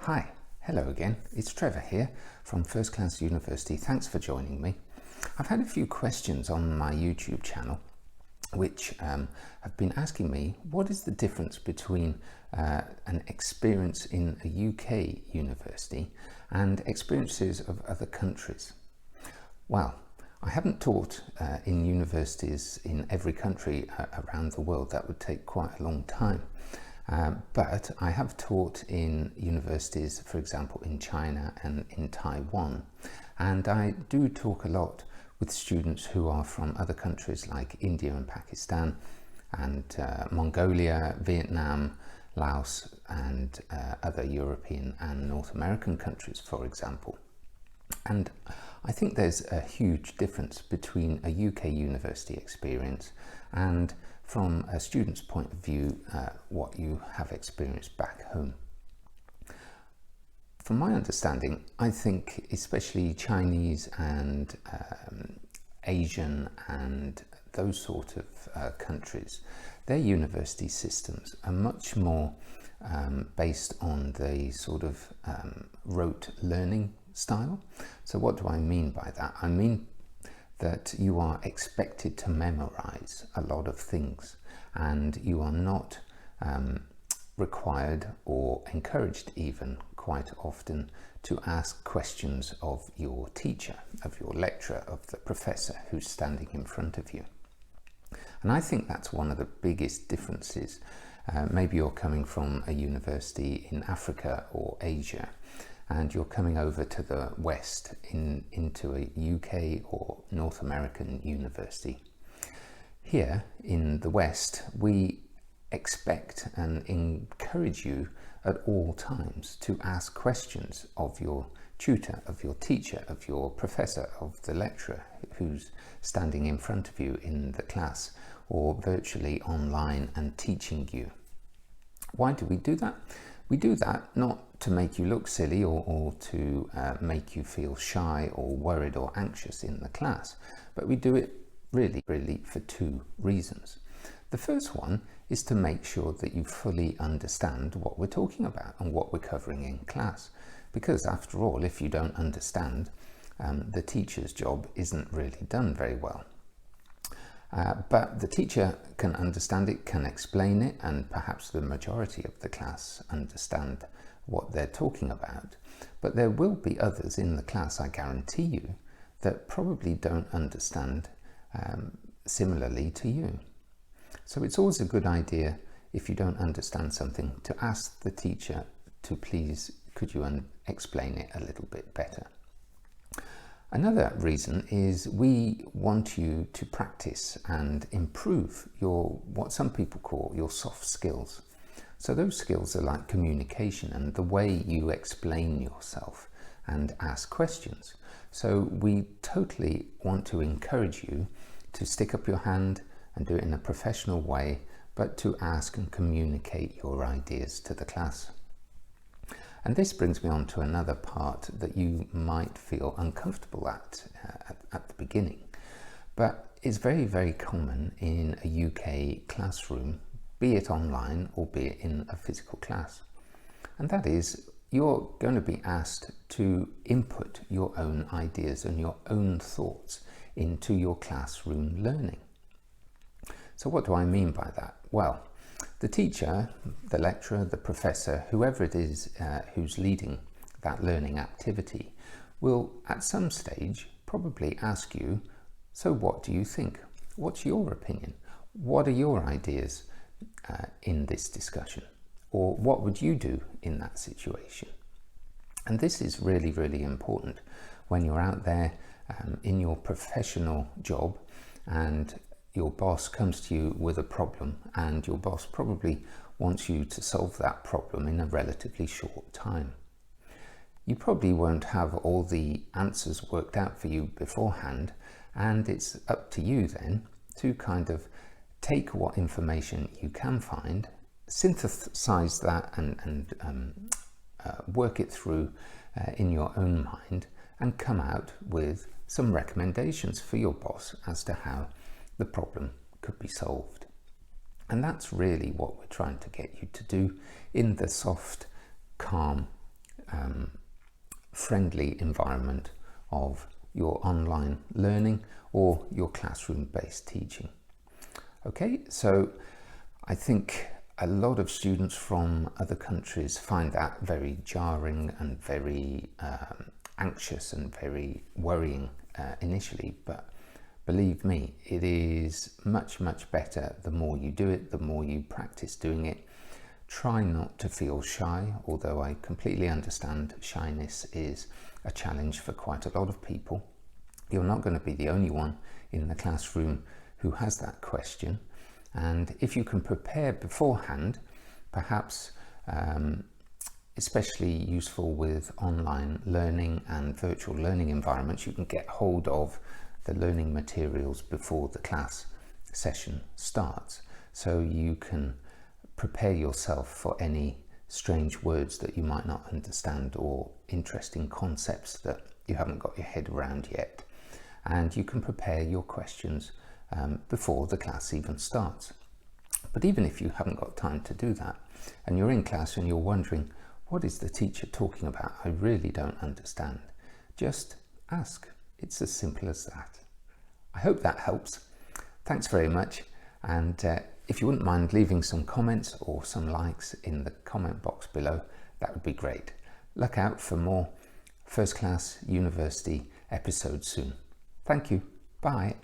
Hi, hello again. It's Trevor here from First Class University. Thanks for joining me. I've had a few questions on my YouTube channel which have been asking me what is the difference between an experience in a UK university and experiences of other countries. Well, I haven't taught in universities in every country around the world. That would take quite a long time. But I have taught in universities, for example, in China and in Taiwan. And I do talk a lot with students who are from other countries like India and Pakistan and Mongolia, Vietnam, Laos and other European and North American countries, for example. And I think there's a huge difference between a UK university experience and, from a student's point of view, what you have experienced back home. From my understanding, I think especially Chinese and Asian and those sort of countries, their university systems are much more based on the sort of rote learning style. So what do I mean by that? I mean that you are expected to memorize a lot of things and you are not required or encouraged even quite often to ask questions of your teacher, of your lecturer, of the professor who's standing in front of you. And I think that's one of the biggest differences. Maybe you're coming from a university in Africa or Asia and you're coming over to the West into a UK or North American university. Here in the West, we expect and encourage you at all times to ask questions of your tutor, of your teacher, of your professor, of the lecturer who's standing in front of you in the class or virtually online and teaching you. Why do we do that? We do that not to make you look silly or to make you feel shy or worried or anxious in the class, but we do it really for two reasons. The first one is to make sure that you fully understand what we're talking about and what we're covering in class. Because after all, if you don't understand, the teacher's job isn't really done very well. But the teacher can understand it, can explain it, and perhaps the majority of the class understand what they're talking about. But there will be others in the class, I guarantee you, that probably don't understand similarly to you. So it's always a good idea, if you don't understand something, to ask the teacher to please, could you explain it a little bit better. Another reason is we want you to practice and improve your, what some people call your soft skills. So those skills are like communication and the way you explain yourself and ask questions. So we totally want to encourage you to stick up your hand and do it in a professional way, but to ask and communicate your ideas to the class. And this brings me on to another part that you might feel uncomfortable at the beginning, but it's very common in a UK classroom, be it online or be it in a physical class. And that is, you're going to be asked to input your own ideas and your own thoughts into your classroom learning. So what do I mean by that? Well, the teacher, the lecturer, the professor, whoever it is who's leading that learning activity will at some stage probably ask you, so what do you think? What's your opinion? What are your ideas in this discussion? Or what would you do in that situation? And this is really important when you're out there in your professional job and your boss comes to you with a problem and your boss probably wants you to solve that problem in a relatively short time. You probably won't have all the answers worked out for you beforehand, and it's up to you then to kind of take what information you can find, synthesize that and work it through in your own mind and come out with some recommendations for your boss as to how the problem could be solved. And that's really what we're trying to get you to do in the soft, calm, friendly environment of your online learning or your classroom-based teaching. Okay, so I think a lot of students from other countries find that very jarring and very anxious and very worrying initially, but believe me, it is much, much better the more you do it, the more you practice doing it. Try not to feel shy, although I completely understand shyness is a challenge for quite a lot of people. You're not going to be the only one in the classroom who has that question. And if you can prepare beforehand, perhaps especially useful with online learning and virtual learning environments, you can get hold of the learning materials before the class session starts, so you can prepare yourself for any strange words that you might not understand or interesting concepts that you haven't got your head around yet. And you can prepare your questions before the class even starts. But even if you haven't got time to do that and you're in class and you're wondering, what is the teacher talking about? I really don't understand. Just ask. It's as simple as that. I hope that helps. Thanks very much. And if you wouldn't mind leaving some comments or some likes in the comment box below, that would be great. Look out for more First Class University episodes soon. Thank you. Bye.